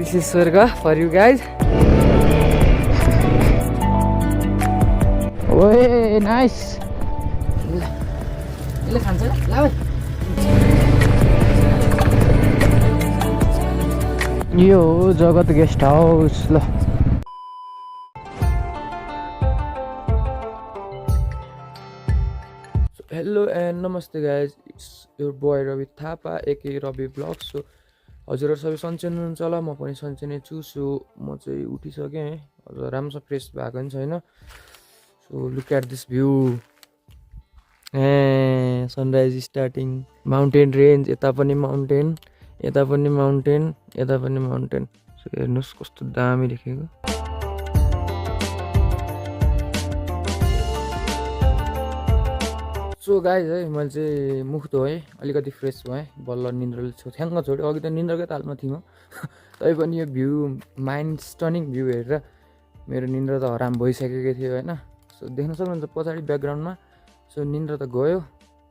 This is Swarga for you guys. Oi, nice. यसले खान्छ ल भाइ यो जगत गेस्ट हाउस ल हेलो एन्ड नमस्ते guys it's your boy Ravi Thapa aka Ravi vlog so हजुरहरू सबै सन्चै हुनुहुन्छ होला म पनि सन्चै नै छु सो म चाहिँ उठिसकेँ हजुर राम्रो फ्रेस भएको पनि छैन so look at this view sunrise starting mountain range यता पनि माउन्टेन यता पनि माउन्टेन यता पनि माउन्टेन सो हेर्नुहोस् कस्तो दामी देखेको सो गाइज है मैले चाहिँ मुख धोएँ अलिकति फ्रेस भएँ बल्ल निन्द्राले छ्याङ्ग छोड्यो अघि त निन्द्राकै तालमा थिएँ म तै पनि यो भ्यू माइन्ड स्टनिङ भ्यू हेरेर मेरो निन्द्रा त हराम भइसकेको थियो होइन सो देख्न सक्नुहुन्छ पछाडि ब्याकग्राउन्डमा सो निन्द्रा त गयो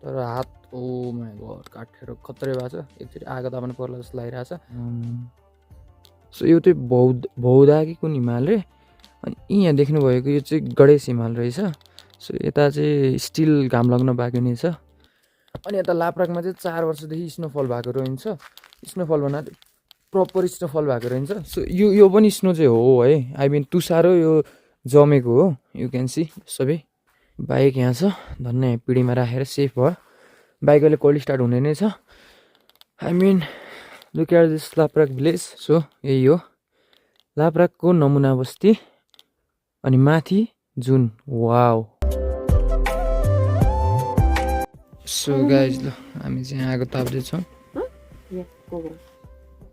तर हात ओ माई गड काटेर खत्रै भएको छ एकचोटि आगो ताप्नु पर्ला जस्तो लागिरहेछ सो यो चाहिँ बौद्ध कि कुन हिमाल रे अनि यहाँ देख्नुभएको यो चाहिँ गणेश हिमाल रहेछ सो यता चाहिँ स्टिल घाम लाग्न बाँकी नै छ अनि यता लाप्राकमा चाहिँ 4 वर्षदेखि स्नोफल भएको रहन्छ स्नोफल भन्दा प्रपर स्नोफल भएको रहन्छ सो यो पनि स्नो चाहिँ हो है आई मिन तुसारो यो जमेको हो यु क्यान सी सबै बाइक यहाँ छ धन्य पिँढीमा राखेर सेफ भयो बाइक अहिले कोल्ड स्टार्ट हुने नै छ I mean look at this Laprak village so यही हो लाप्राकको नमुना बस्ती अनि माथि जुन वाउ सो गाइज ल हामी चाहिँ आगो ताप्दैछौँ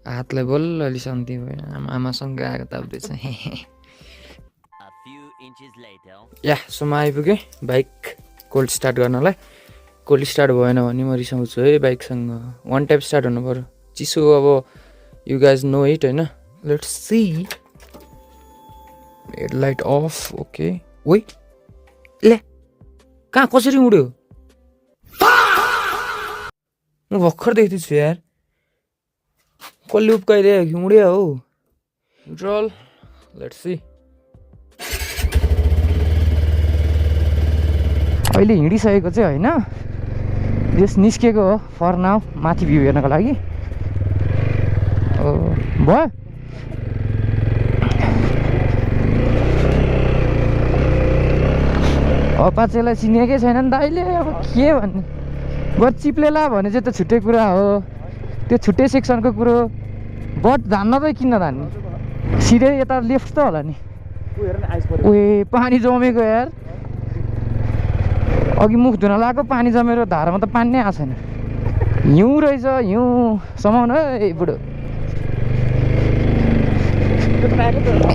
हातलाई बल्ल अलि शान्ति भयो आमासँग आगो ताप्दैछ या सो म आइपुगेँ बाइक कोल्ड स्टार्ट गर्नलाई कोल्ड स्टार्ट भएन भने म रिसाउँछु है बाइकसँग वान टाइप स्टार्ट हुनु पऱ्यो चिसो अब यु गाइज नो इट होइन let's see headlight of okay ओइ ले कहाँ कसरी उड्यो म भर्खर देख्दैछु यार कसले उप्काइदियो उड्यो हौ न्युट्रल लेट्स सी अहिले हिँडिसकेको चाहिँ होइन जस निस्केको हो फर नाउ माथि भ्यू हेर्नको लागि भयो अपाचेलाई चिनेकै छैन नि त अहिले अब के भन्ने बट चिप्लेला भने चाहिँ त छुट्टै कुरा हो त्यो छुट्टै सेक्सनको कुरो बट धान्न त किन धान्ने सिधै यता लेफ्ट त होला नि ओए पानी जमेको यार अघि मुख धुन लगाएको पानी जमेर धारामा त पानी नै आएको छैन हिउँ रहेछ हिउँ समाउनु है बुढो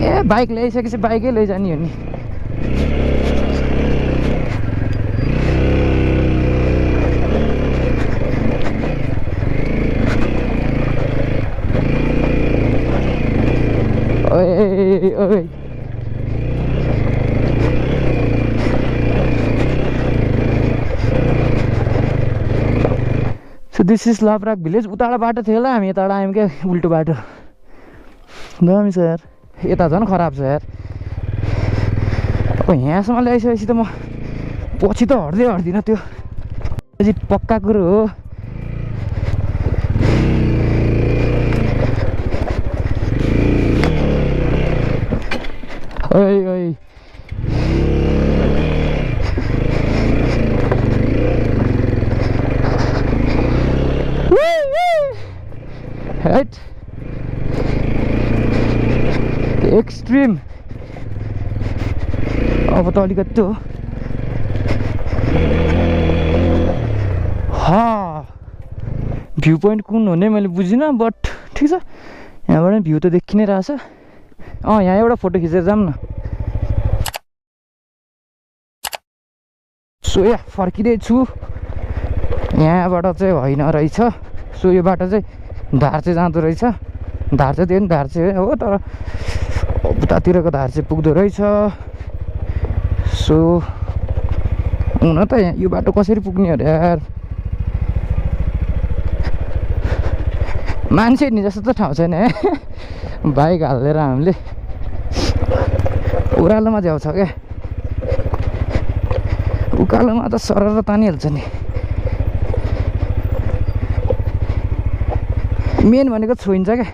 ए बाइक ल्याइसकेपछि बाइकै लैजाने हो नि ओए so this is Laprak village उताबाट बाटो थियो होला हामी यताबाट आयौँ क्या उल्टो बाटो दामी छ यार यता झन् खराब छ यार अब यहाँसम्म ल्याइसकेपछि त म पछि त हट्दिनँ त्यो चाहिँ पक्का कुरो हो ओइ ओइ हेट एक्सट्रिम अब त अलिकति हो भ्यू पोइन्ट कुन हो नै मैले बुझिनँ बट ठिक छ यहाँबाट भ्यू त देखि नै रहेछ यहाँ एउटा फोटो खिचेर जाऊँ न सो या फर्किँदैछु यहाँबाट चाहिँ होइन रहेछ सो यो बाटो चाहिँ धार चाहिँ जाँदो रहेछ धार चाहिँ त्यो नि धार चाहिँ हो तर उतातिरको धार चाहिँ पुग्दो रहेछ सो हुन त यो बाटो कसरी पुग्ने अरे यार मान्छे नि जस्तो त ठाउँ छैन है बाइक हालेर हामीले ओह्रालोमा झ्याउँछ क्या उकालोमा त सरर तानिहाल्छ नि मेन भनेको छोइन्छ क्या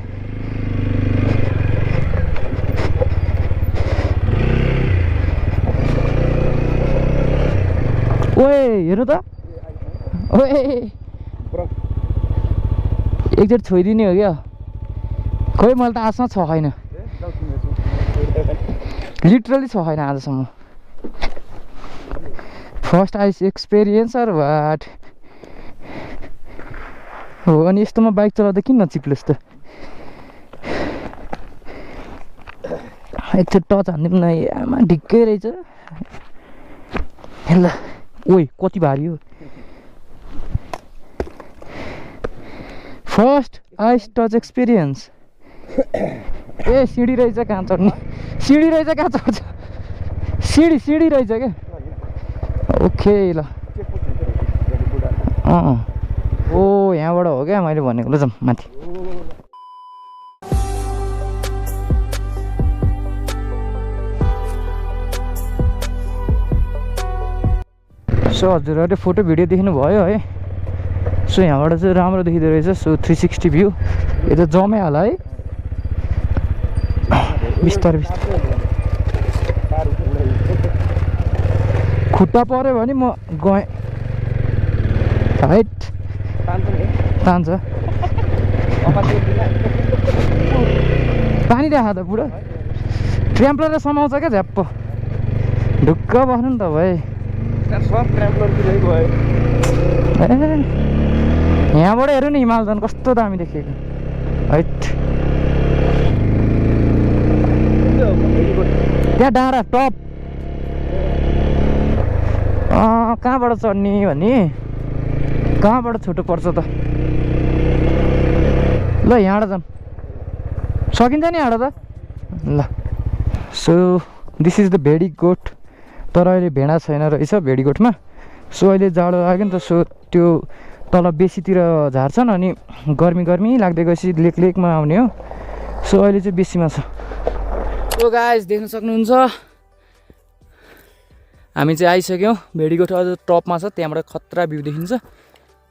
ओए हेर्नु त ओए एकचोटि छोइदिने हो क्या खोइ मैले त आजसम्म छ छैन लिटरली छ छैन आजसम्म first ice experience or what हो अनि यस्तोमा बाइक चलाउँदा किन नचिप्लोस् त एकचोटि टच हान्ने पनि नआमा ढिक्कै रहेछ ल ओइ कति भारी हो फर्स्ट आइस टच एक्सपिरियन्स ए सिँढी रहेछ कहाँ चढ्ने सिँढी रहेछ कहाँ चढ्छ सिँढी रहेछ क्या ओके ल ओ यहाँबाट हो क्या मैले भनेको ल जाउँ माथि सो हजुरहरूले फोटो भिडियो देख्नु भयो है सो यहाँबाट चाहिँ राम्रो देखिँदो रहेछ सो 360 भ्यू यो त जमै होला है बिस्तारै खुट्टा पऱ्यो भने म गएँ हाइट तान्छ पानी देखा त पुरा ट्र्याम्पलरले समाउँछ क्या झ्याप्प ढुक्क बस्नु नि त भाइ यहाँबाट हेर्नु नि हिमाल झन् कस्तो दामी देखेको हैट त्यहाँ डाँडा टप कहाँबाट चढ्ने भने कहाँबाट छोटो पर्छ त ल यहाँबाट जाऊँ सकिन्छ नि यहाँबाट त ल सो दिस इज द भेडीकोट तर अहिले भेडा छैन रहेछ भेडीकोटमा सो अहिले जाडो लाग्यो नि त सो त्यो तल बेसीतिर झार्छन् अनि गर्मी लाग्दै गएपछि लेकमा आउने हो सो अहिले चाहिँ बेसीमा छ सो गाइस देख्न सक्नुहुन्छ हामी चाहिँ आइसक्यौँ भेडीकोट अझ टपमा छ त्यहाँबाट खतरा भ्यू देखिन्छ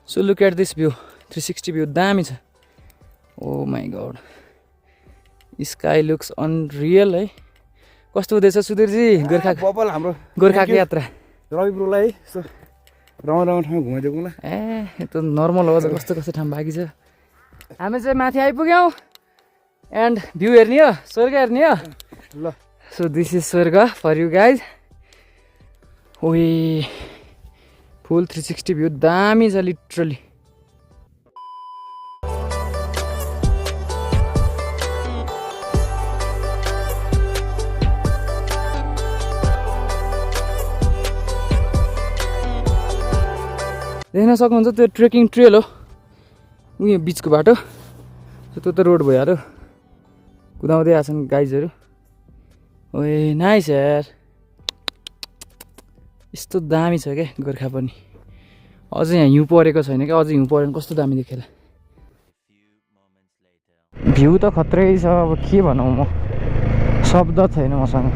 so look at this view 360 view दामी छ oh my god sky looks unreal है कस्तो हुँदैछ सुधीरजी हाम्रो गोर्खाको यात्रा रवि ब्रोलाई यसो रमाउँ ठाउँमा घुमाइदिएको ल ए त्यो नर्मल हो कस्तो ठाउँ बाँकी छ हामी चाहिँ माथि आइपुग्यौँ एन्ड भ्यू हेर्ने हो स्वर्ग हेर्ने हो ल सो दिस इज स्वर्ग फर यु गाइज ओए फुल 360 भ्यू दामी छ लिटरली देख्न सक्नुहुन्छ त्यो ट्रेकिङ ट्रेल हो उयो बिचको बाटो त्यो त रोड भयो अरे कुदाउँदै आछन् गाइजहरू ओए नाइस यार यस्तो दामी छ क्या गोर्खा पनि अझै यहाँ हिउँ परेको छैन क्या अझै हिउँ परेन कस्तो दामी देखेला भ्यू त खत्रै छ अब के भनौँ म शब्द छैन मसँग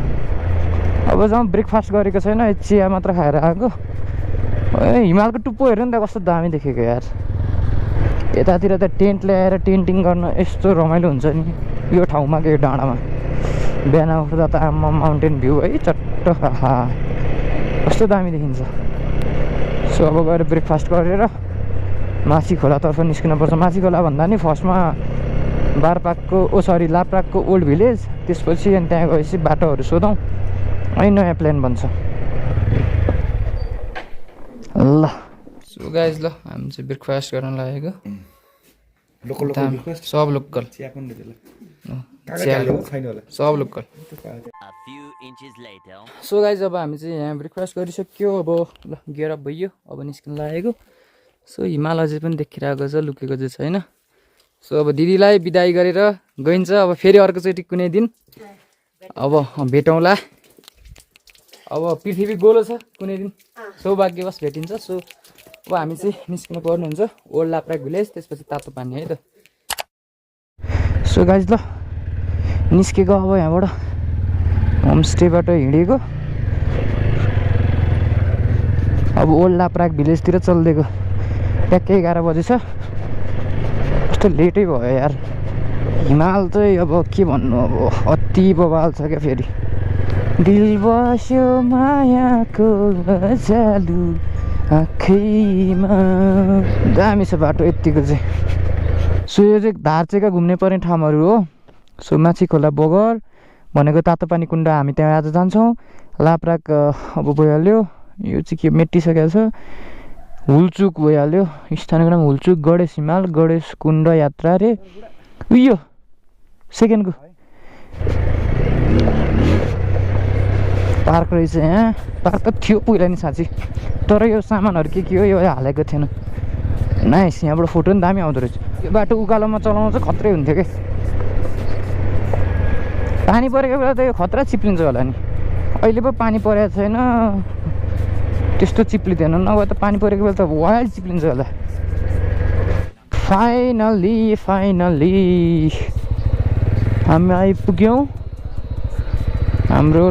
अब जब ब्रेकफास्ट गरेको छैन चिया मात्र खाएर आएको ए हिमालको टुप्पो हेर्नु नि त कस्तो दामी देखेको यार यतातिर त टेन्ट ल्याएर टेन्टिङ गर्न यस्तो रमाइलो हुन्छ नि यो ठाउँमा के डाँडामा बिहान उठ्दा त आमा माउन्टेन भ्यू है चट्ट हा कस्तो दामी देखिन्छ सो अब गएर ब्रेकफास्ट गरेर माछी खोलातर्फ निस्किनुपर्छ माछी खोला भन्दा नि फर्स्टमा लाप्राकको ओल्ड भिलेज त्यसपछि अनि त्यहाँ गएपछि बाटोहरू सोधौँ है नयाँ प्लान बन्छ ल सो गाइज ल हामी चाहिँ ब्रेकफास्ट गर्न लागेको सब लोकल सब लोकल सो गाइज अब हामी चाहिँ यहाँ ब्रेकफास्ट गरिसक्यो अब ल गियर अप भइयो अब निस्किन लागेको सो हिमाल अझै पनि देखिरहेको छ लुकेको चाहिँ छैन सो अब दिदीलाई बिदाई गरेर गइन्छ अब फेरि अर्कोचोटि कुनै दिन अब भेटौँला अब पृथ्वी गोलो छ कुनै दिन सौभाग्यवश भेटिन्छ सो अब हामी चाहिँ निस्किनु पर्ने हुन्छ ओल्ड लाप्राक भिलेज त्यसपछि तातो पानी है त सो गाइज ल निस्केको अब यहाँबाट होमस्टेबाट हिँडेको अब ओल्ड लाप्राक भिलेजतिर चलिदिएको ट्याक्कै 11 बजी छ कस्तो लेटै भयो यार हिमाल चाहिँ अब के भन्नु अब अति बवाल छ क्या फेरि दिल बस्यो मायाको चालु आँखैमा दामी छ बाटो यतिको चाहिँ सो यो चाहिँ धारचेका घुम्ने पर्ने ठाउँहरू हो सो माछी खोला बगर भनेको तातो पानी कुण्ड हामी त्यहाँ आज जान्छौँ लाप्राक अब भइहाल्यो यो चाहिँ के मेटिसकेको छ हुलचुक भइहाल्यो स्थानको नाम हुलचुक गणेश हिमाल गणेश कुण्ड यात्रा रे उयो सेकेन्डको पार्क रहेछ यहाँ पार्क त थियो पहिला नि साँच्ची तर यो सामानहरू के हो यो हालेको थिएन नाइस यहाँबाट फोटो पनि दामी आउँदो रहेछ यो बाटो उकालोमा चलाउनु चाहिँ खत्रै हुन्थ्यो क्या पानी परेको बेला त यो खतरा चिप्लिन्छ होला नि अहिले पो पानी परेको छैन त्यस्तो चिप्लिँदैन नभए त पानी परेको बेला त वाइल्ड चिप्लिन्छ होला फाइनली हामी आइपुग्यौँ हाम्रो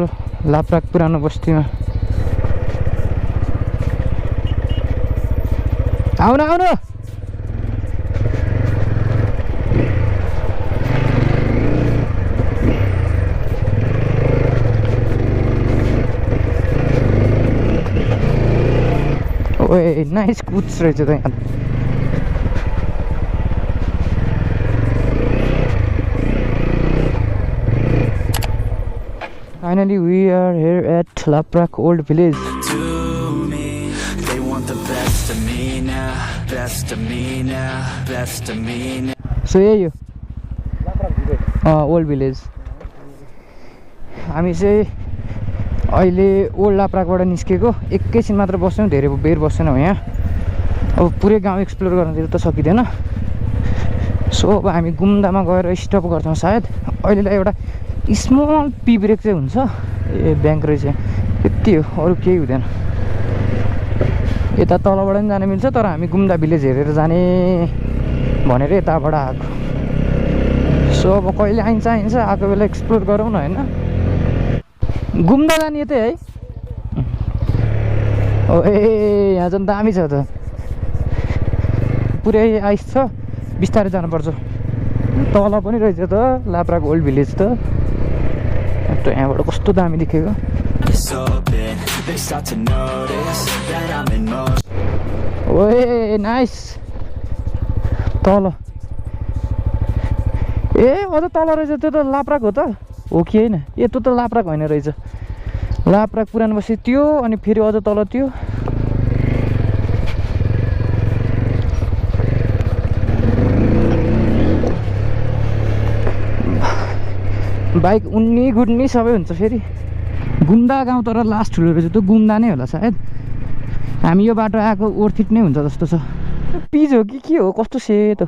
लाप्राक पुरानो बस्तीमा आउनु ओए नाइस कुच रहेछ त यहाँ Finally we are here at Laprak Old Village. So यही हो ओल्ड भिलेज हामी चाहिँ अहिले ओल्ड लाप्राकबाट निस्केको एकैछिन मात्र बस्छौँ धेरै बेर बस्दैनौँ यहाँ अब पुरै गाउँ एक्सप्लोर गर्नतिर त सकिँदैन सो अब हामी गुम्दामा गएर स्टप गर्छौँ सायद अहिलेलाई एउटा स्मल पी ब्रेक चाहिँ हुन्छ ए ब्याङ्क रहेछ त्यति हो अरू केही हुँदैन यता तलबाट पनि जान मिल्छ तर हामी गुम्दा भिलेज हेरेर जाने भनेर यताबाट आएको सो अब कहिले आइन्छ आएको बेला एक्सप्लोर गरौँ न होइन गुम्दा जाने यतै है ओ ए यहाँ झन् दामी छ त पुरै आइस छ बिस्तारै जानुपर्छ तल पनि रहेछ त लाप्राक ओल्ड भिलेज त यहाँबाट कस्तो दामी देखेको ओए नाइस तल ए अझ तल रहेछ त्यो त लाप्राक हो त हो कि होइन ए त्यो त लाप्राक होइन रहेछ लाप्राक पुरानो बस्ती त्यो अनि फेरि अझ तल त्यो बाइक उन्नी गुड्नी सबै हुन्छ फेरि गुम्दा गाउँ तर लास्ट ठुलो रहेछ त्यो गुम्दा नै होला सायद हामी यो बाटो आएको ओर्थिट नै हुन्छ जस्तो छ पिज हो कि के हो कस्तो सेतो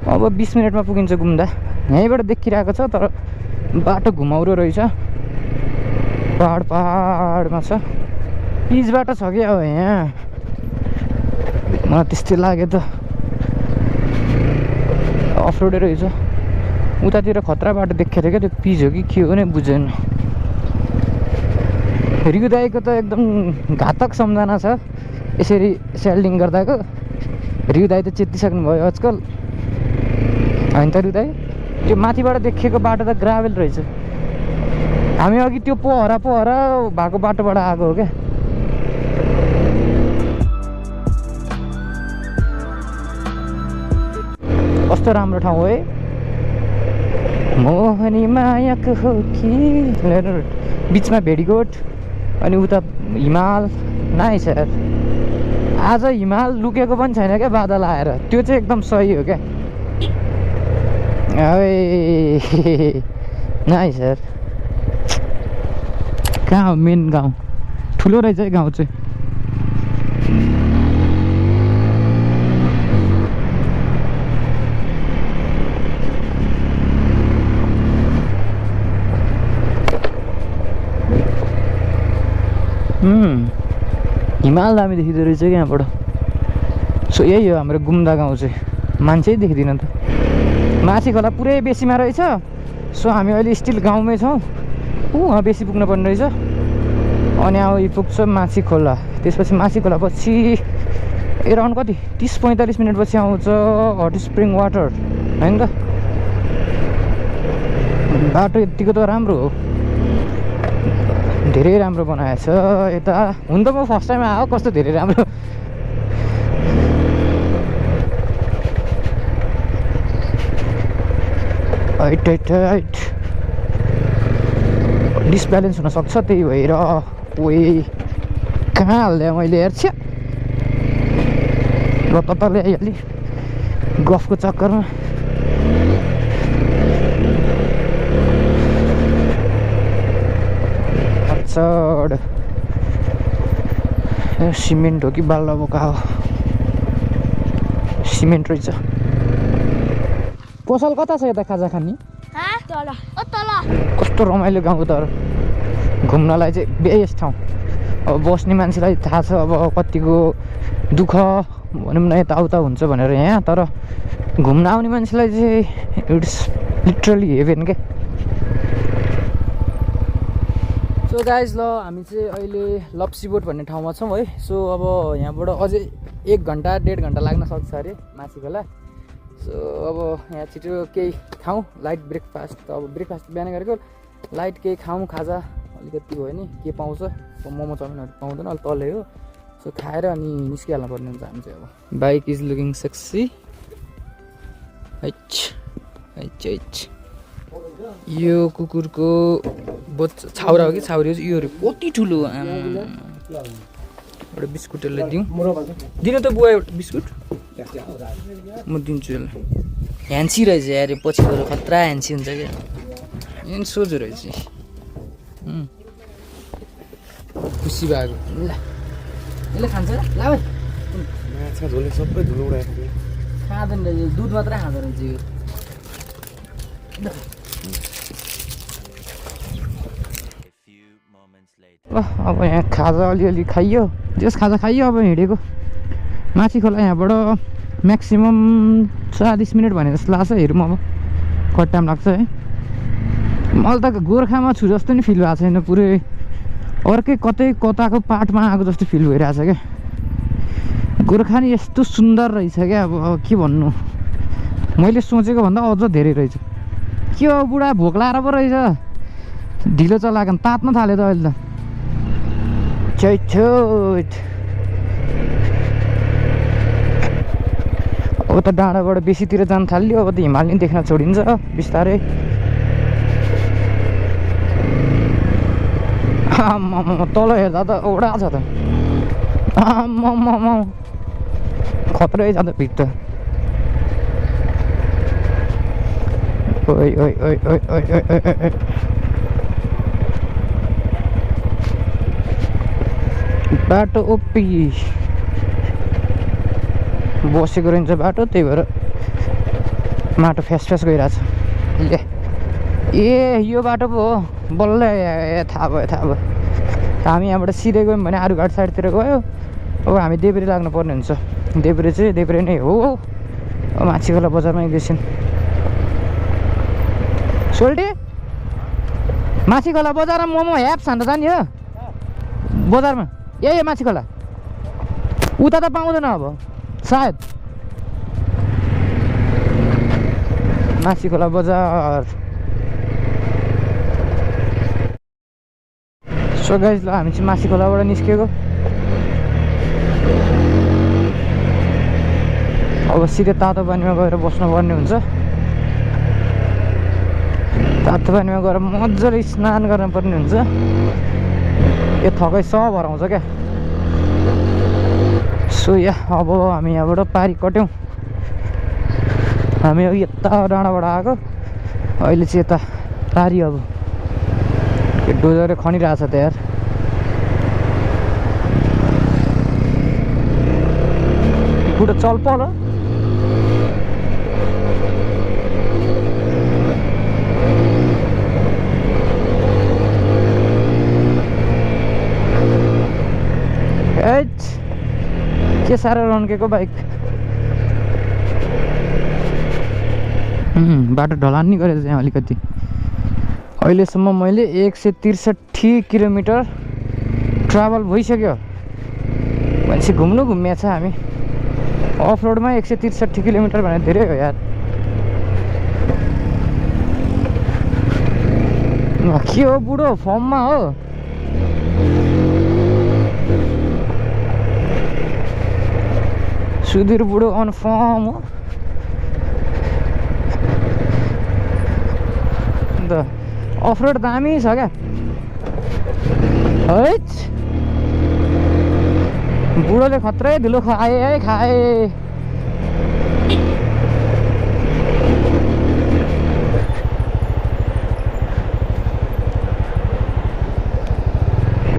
अब 20 मिनटमा पुगिन्छ गुम्दा यहीँबाट देखिरहेको छ तर बाटो घुमाउरो रहेछ पहाडमा छ पिच बाटो छ कि अब यहाँ मलाई त्यस्तै लाग्यो त अफरोडै रहेछ उतातिर खतरा बाटो देखेको थियो क्या त्यो पिच हो कि के हो नै बुझेन रिउदाईको त एकदम घातक सम्झना छ यसरी सेल्डिङ गर्दाको रिउदाई त चेतिसक्नु भयो आजकल होइन त रिउदाई त्यो माथिबाट देखेको बाटो त ग्राभेल रहेछ हामी अघि त्यो पोहरा भएको बाटोबाट आएको हो क्या कस्तो राम्रो ठाउँ हो है मोहनी मायाको हो कि बिचमा भेडीगोठ अनि उता हिमाल नाइस यार आज हिमाल लुकेको पनि छैन क्या बादल आएर त्यो चाहिँ एकदम सही हो क्या नाइस यार कहाँ हो मेन गाउँ ठुलो रहेछ है गाउँ चाहिँ हिमाल दामी देखिँदो रहेछ क्या यहाँबाट। सो यही हो हाम्रो गुम्दा गाउँ चाहिँ, मान्छे देखिँदैन त। माथि खोला पुरै बेसीमा रहेछ। सो हामी अहिले स्टिल गाउँमै छौँ। वहाँ बेसी पुग्नु पर्ने रहेछ। अनि अब पुग्छ माथि खोला। त्यसपछि माथि खोला पछि एराउन्ड कति 30-45 मिनटपछि आउँछ हट स्प्रिङ वाटर होइन त। बाटो यतिको त राम्रो हो, धेरै राम्रो बनाएछ यता। हुन त म फर्स्ट टाइम आएको, कस्तो धेरै राम्रो। हाइट हाइट हाइट डिसब्यालेन्स हुनसक्छ, त्यही भएर ओए कहाँ हाल्दै मैले हेर्छ र तपाईँले आइहालेँ गफको चक्करमा। चढ सिमेन्ट हो कि बाल्ला बोका हो? सिमेन्ट रहेछ। पसल कता छ यता खाजा खाने? कस्तो रमाइलो गाउँ तर, घुम्नलाई चाहिँ बेस्ट ठाउँ। अब बस्ने मान्छेलाई थाहा छ अब कतिको दुःख भनौँ न यताउता हुन्छ भनेर यहाँ, तर घुम्न आउने मान्छेलाई चाहिँ इट्स लिटरली हेभेन के। सो गाइज ल हामी चाहिँ अहिले लप्सी बोट भन्ने ठाउँमा छौँ है। सो अब यहाँबाट अझै 1 घन्टा 1.5 घन्टा लाग्न सक्छ अरे माथि खोला। सो अब यहाँ छिटो केही खाउँ, लाइट ब्रेकफास्ट। अब ब्रेकफास्ट बिहान गरेको, लाइट केही खाउँ, खाजा अलिकति भयो नि के पाउँछ, मोमो चाउमिनहरू पाउँदैन अहिले तलै हो। सो खाएर अनि निस्किहाल्नु पर्ने हुन्छ हामी चाहिँ। अब बाइक इज लुकिङ सेक्सी। यो कुकुरको छाउरा हो कि छाउरी हो, योहरू कति ठुलो। एउटा बिस्कुटहरूलाई दिउँ, दिनु त बुवा एउटा बिस्कुट। म दिन्छु यसलाई। ह्यान्सी रहेछ यार, पछि गएर खतरा ह्यान्सी हुन्छ क्या। यहाँ सोझो रहेछ, खुसी भएको। ल यसले खान्छ ल भाइ, माछा झोले सबै धुलो उडाएको खाँदैन रहेछ, दुध मात्रै खाँदो रहेछ यो। ल अब यहाँ खाजा अलिअलि खाइयो, जस खाजा खाइयो। अब हिँडेको माथि खोला यहाँबाट म्याक्सिमम् 40 मिनट भने जस्तो लाग्छ। हेरौँ अब कति टाइम लाग्छ है। मैले त गोर्खामा छु जस्तो नि फिल भएको छैन, पुरै अर्कै कताको पार्टमा आएको जस्तो फिल भइरहेछ क्या। गोर्खा नि यस्तो सुन्दर रहेछ क्या, अब के भन्नु, मैले सोचेको भन्दा अझ धेरै रहेछ। के हो बुढा भोक लाएर पो रहेछ, ढिलो चलाएको तात्न थाल्यो त अहिले त। छैट अब त डाँडाबाट बेसीतिर जान थाल्यो। अब त हिमाल नि देख्न छोडिन्छ बिस्तारै। आम्मामा तल हेर्दा त औडा छ त, आम्मामा खत्रै छ त भिड त। ओइ ओइ ओइ ओइ ओइ ओइ बाटो ओपी बसेको रहन्छ बाटो, त्यही भएर माटो फ्यास गइरहेछ। ए यो बाटो पो हो, बल्ल थाहा भयो। हामी यहाँबाट सिधै गयौँ भने आरुघाट साइडतिर गयो। अब हामी देब्रे लाग्नु पर्ने हुन्छ। देब्रे नै हो। अब माथि खोला बजारमा एकैछिन सोल्टी, माथि खोला बजारमा मोमो ह्याप्स हान्न जाने हो बजारमा। यही माथि खोला, उता त पाउँदैन अब सायद। माथि खोला बजार। सो गाइज ल हामी चाहिँ माथि खोलाबाट निस्केको। अब सिधै तातो पानीमा गएर बस्नुपर्ने हुन्छ। तातो पानीमा गएर मजाले स्नान गर्नुपर्ने हुन्छ। यो थकै सब हराउँछ क्या। सो अब हामी यहाँबाट पारी कट्यौँ। हामी यता डाँडाबाट आएको, अहिले चाहिँ यता पारी। अब डोजरले खनिरहेछ त यार। बुढो चल पल एच के साह्रो रन्केको बाइक। बाटो ढलान नि गरेको चाहिँ अलिकति। अहिलेसम्म मैले 163 किलोमिटर ट्राभल भइसक्यो। मान्छे घुम्नु घुम्या छ हामी। अफ रोडमा 163 किलोमिटर भने धेरै हो यार। के हो बुढो फर्ममा हो? सुधीर बुढो अन फर्म हो। अन्त अफ रोड दामी छ क्या। है बुढोले खत्रै धुलो खाए है खाए।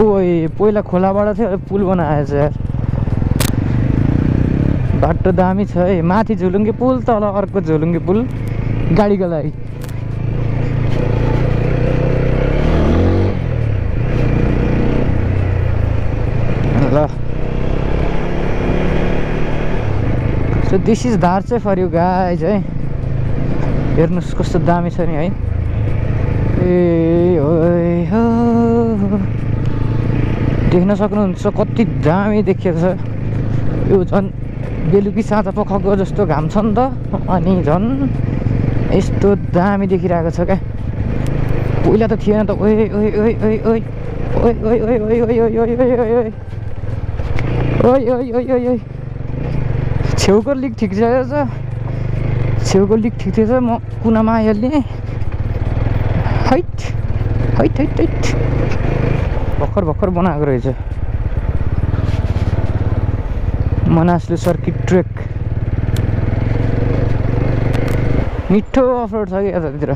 ओए पहिला खोलाबाट थियो पुल बनाएछ यार। बाटो दामी छ है। माथि झुलुङ्गे पुल, तल अर्को झुलुङ्गे पुल गाडीको लागि। ल सो दिस इज धार फर यु गाइज है। हेर्नुहोस् कस्तो दामी छ नि है। ए हो देख्न सक्नुहुन्छ कति दामी देखिएको छ। यो झन् बेलुकी साँझ पखको जस्तो घाम छ नि त। अनि झन् यस्तो दामी देखिरहेको छ क्या। पहिला त थिएन त। ओए ओए ओए ओए ओए ओए ओए ओए ओए ओए ओए ओए ओए ओए ओए ओए ओए ओए। छेउको लिक ठिक छ। छेउको लिक ठिक थिएछ। म कुनामा आइहाल्ने। हैट हैट हैट हैट भर्खर भर्खर बनाएको रहेछ मनासले सर्किट ट्रेक। मिठो अफ रोड छ कि यतातिर।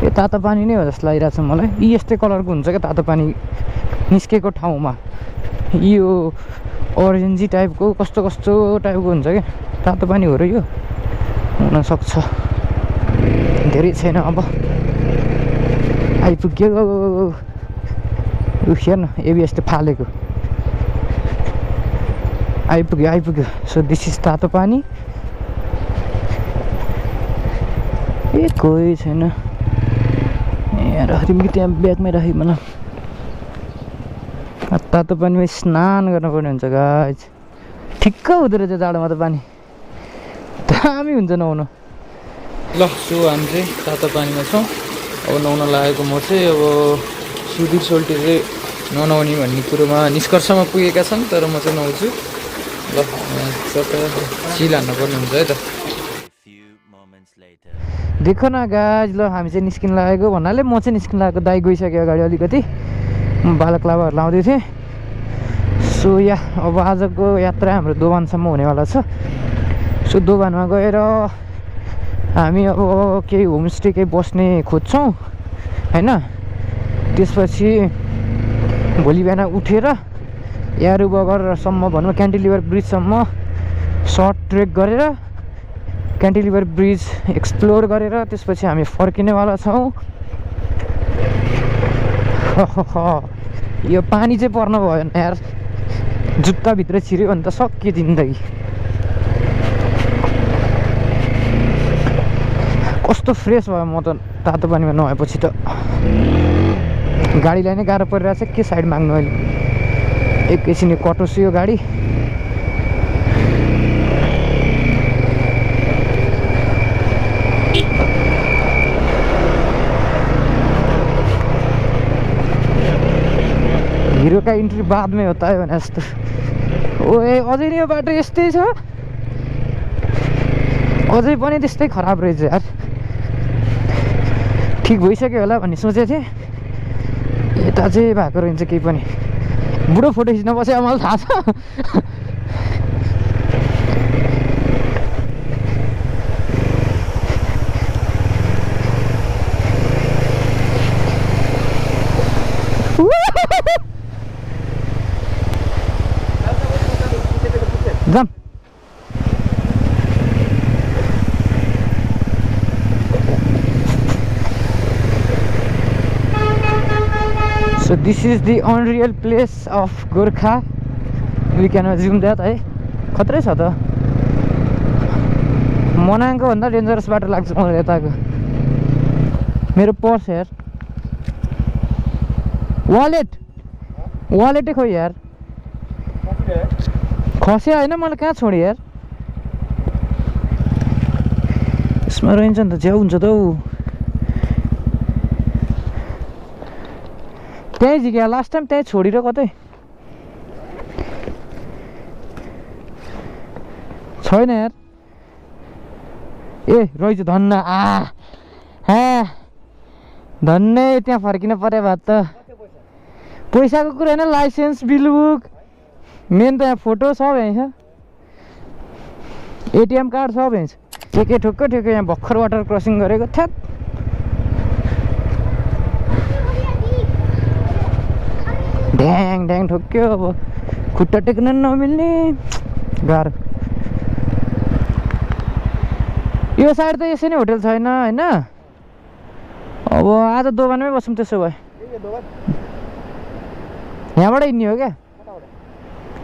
यो तातो पानी नै हो जस्तो लागिरहेको छ मलाई। यी यस्तै कलरको हुन्छ क्या तातो पानी निस्केको ठाउँमा। यो ओरेन्जी टाइपको कस्तो कस्तो टाइपको हुन्छ क्या। तातो पानी हो र यो हुनसक्छ। धेरै छैन अब आइपुग्यो। हेर्न एबिएस त फालेको। आइपुग्यो आइपुग्यो। सो दिस इज तातो पानी। ए कोही छैन यार। तिमी त्यहाँ ब्यागमै राखेँ मलाई। तातो पानीमा स्नान गर्नुपर्ने हुन्छ गाइज। ठिक्क हुँदो रहेछ जाडोमा त पानी दामी हुन्छ नुहाउनु। ल सो हामी चाहिँ तातो पानीमा छौँ। अब नुहाउन लागेको म चाहिँ अब सुधीर सोल्टी चाहिँ ननुहाउने भन्ने कुरोमा निष्कर्षमा पुगेका छन्। तर म चाहिँ नुहाउँछु। ल चिल हान्नु पर्ने हुन्छ है त। देख न गाइज। ल हामी चाहिँ निस्किन लागेको भन्नाले म चाहिँ निस्किन लागेको। दाइ गइसक्यो अगाडि अलिकति। म बालक्लाबाहरू लाउँदै थिएँ। सो या अब आजको यात्रा हाम्रो दोभानसम्म हुनेवाला छ। सो दोभानमा गएर हामी अब केही होमस्टे केही बस्ने खोज्छौँ होइन। त्यसपछि भोलि बिहान उठेर यारु बगरसम्म भनौँ क्यान्टिलिभर ब्रिजसम्म सर्ट ट्रेक गरेर क्यान्टिलिभर ब्रिज एक्सप्लोर गरेर त्यसपछि हामी फर्किनेवाला छौँ। यो पानी चाहिँ पर्न भएन यार। जुत्ताभित्र छिर्यो भने त सक्यो जिन्दगी। कस्तो फ्रेस भयो म त तातो पानीमा नुहाएपछि त। गाडीलाई नै गाह्रो परिरहेछ के साइड माग्नु अहिले। एकैछिन कटोस् यो गाडी। हिरो का इन्ट्री बाद में होता है भने जस्तो। ओए अझै नि यो बाटो यस्तै छ। अझै पनि त्यस्तै खराब रहेछ यार। ठिक भइसक्यो होला भन्ने सोचेको थिएँ। यता चाहिँ भएको रहेछ केही पनि। बुढो फोटो खिच्न बस्यो मलाई थाहा छ। जाम। So this is the unreal place of Gorkha we can assume that है खत्रै छ त मनाङको भन्दा डेन्जरस बाटो लाग्छ मलाई यताको मेरो पर्स यार वालेटै खोइ यार खस्यो होइन मलाई कहाँ छोड्यो यार यसमा रहन्छ नि त झ्याउ हुन्छ त हौ त्यहीँ झिक्या लास्ट टाइम त्यहीँ छोडेर कतै छैन यार ए रहेछ धन्न धन्नै त्यहाँ फर्किन पर्यो भए त पैसाको कुरा होइन लाइसेन्स बिल बुक मेन त यहाँ फोटो सब यहाँ छ एटिएम कार्ड सब यहाँ छ के ठुक्क ठुक्क यहाँ भर्खर वाटर क्रसिङ गरेको थ्यात ढ्याङ ढ्याङ ठोक्यो अब खुट्टा टेक्न नमिल्ने गाह्रो यो साइड त यसै नै होटल छैन होइन अब आज दोकानमै बसौँ त्यसो भए यहाँबाट हिँड्ने हो क्या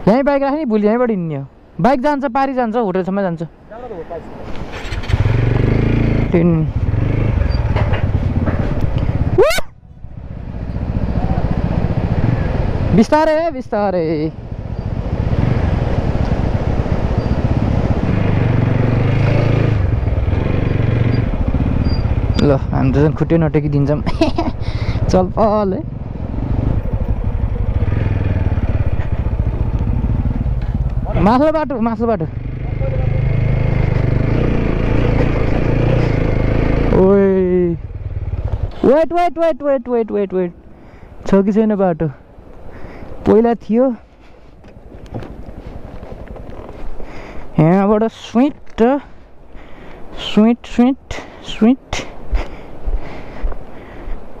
यहीँ बाइक राख्ने भोलि यहीँबाट हिँड्ने हो बाइक जान्छ पारी जान्छ होटलसम्म जान्छ बिस्तारै बिस्तारै ल हामी त झन् खुट्टै नटेकिदिन्छौँ चल पल है माथिल्लो बाटो ओइ वेट छ कि छैन बाटो पहिला थियो यहाँबाट स्विट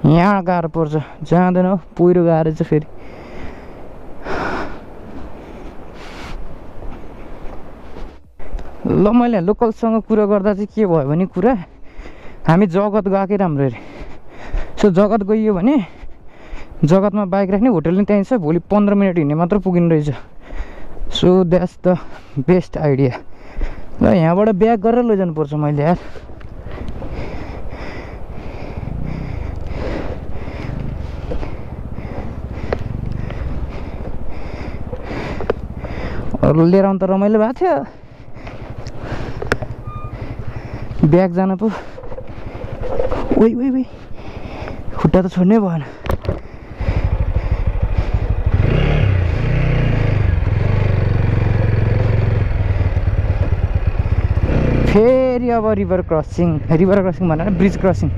यहाँ गाह्रो पर्छ जाँदैन पहिरो गाह्रो छ फेरि ल मैले लोकलसँग कुरा गर्दा चाहिँ के भयो भने कुरा हामी जगत गएकै राम्रो अरे सो जगत गइयो भने जगतमा बाइक राख्ने होटल नि त्यहीँ छ भोलि 15 मिनट हिँड्ने मात्र पुगिने रहेछ so that's the best idea ल यहाँबाट ब्याक गरेर लैजानु पर्छ मैले यार अरू लिएर आउनु त रमाइलो भएको थियो ब्याग जान पो ओइ खुट्टा त छोड्नै भएन फेरि अब रिभर क्रसिङ भनेर ब्रिज क्रसिङ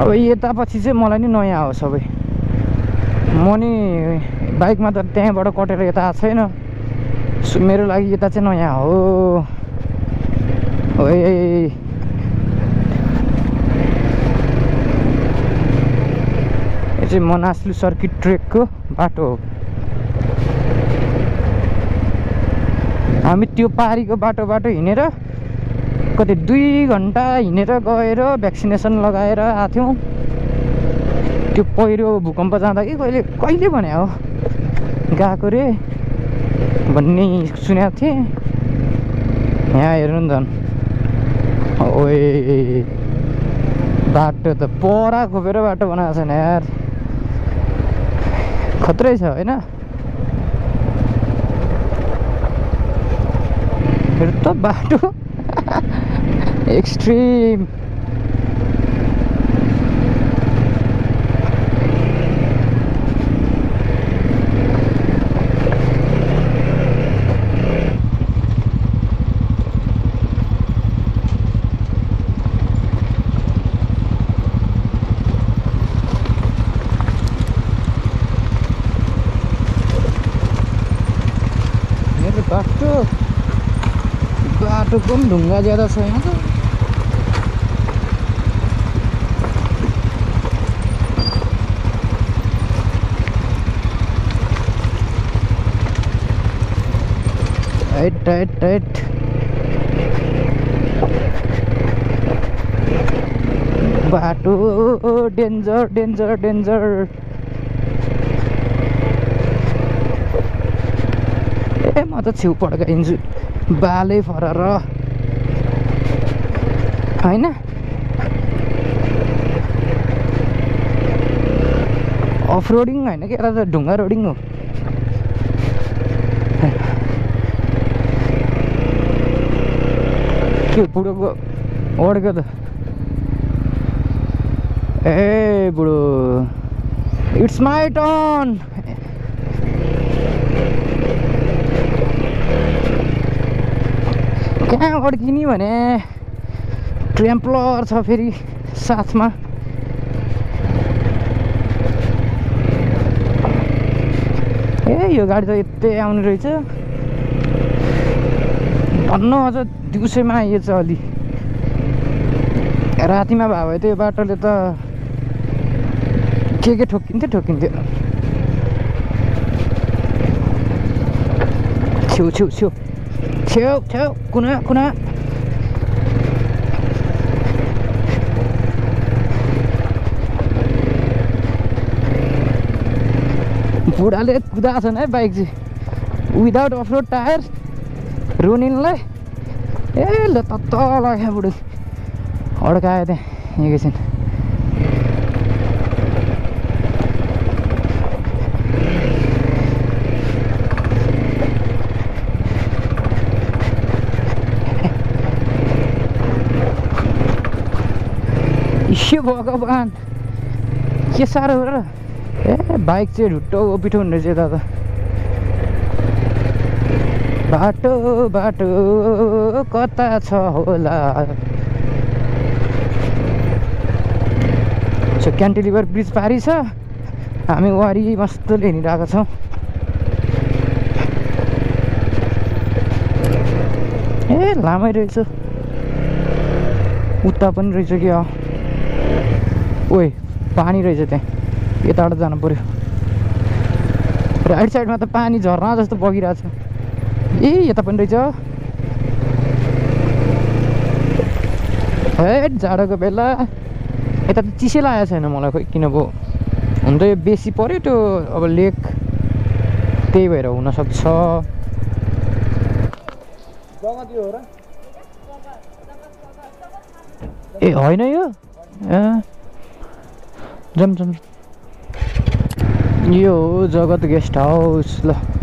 अब यता पछि चाहिँ मलाई नि नयाँ हो सबै म नि बाइकमा त त्यहाँबाट कटेर यता आएको छैन मेरो लागि यता चाहिँ नयाँ हो ओए यो चाहिँ मनासलु सर्किट ट्रेकको बाटो हो हामी त्यो पारीको बाटो हिँडेर कति 2 घन्टा हिँडेर गएर भ्याक्सिनेसन लगाएर आएको थियौँ त्यो पहिरो भूकम्प जाँदा कि कहिले भने हो गएको रे भन्ने सुनेको थिएँ यहाँ हेर्नु नि झन् ओए बाटो त परा खोपेर बाटो बनाएको छैन यार खत्रै छ होइन फेरि त बाटो एक्सट्रिम बाटोको पनि ढुङ्गा ज्यादा छ यहाँ त टाइट बाटो डेन्जर डेन्जर डेन्जर ए म त छेउ पड्काइदिन्छु बालै फरर होइन अफ रोडिङ होइन कि यता त ढुङ्गा रोडिङ हो के बुढोको ओढेको त ए बुढो इट्स माई टर्न कहाँ अड्किने भने ट्रेम्पलर छ फेरि साथमा ए यो गाडी त यतै आउने रहेछ भन्नु अझ दिउँसैमा आइएछ अलि रातिमा भए भए त यो बाटोले त के ठोकिन्थ्यो छेउ छेउ छेउ छेउ छेउ कुना कुना बुढाले कुदाएको छन् है बाइक चाहिँ विदाउट अफ रोड टायर रोनिनलाई ए ल तत्त लाग्यो बुढो अड्कायो त्यहाँ एकैछिन इस्यो भगवान् के साह्रो हो र ए बाइक चाहिँ ढुट्टो पिठो हुने रहेछ यता त बाटो बाटो कता छ होला क्यान्टिलिभर ब्रिज पारी छ हामी वारी मस्तले हिँडिरहेको छौँ ए लामै रहेछ उता पनि रहेछ कि ओए पानी रहेछ त्यहाँ यताबाट जानु पर्यो राइट साइडमा त पानी झर्ना जस्तो बगिरहेछ ए यता पनि रहेछ है जाडोको बेला यता त चिसै लागेको छैन मलाई खोइ किन पो हुन त यो बेसी पऱ्यो त्यो अब लेक त्यही भएर हुनसक्छ ए होइन यो जाम यो हो जगत गेस्ट हाउस ल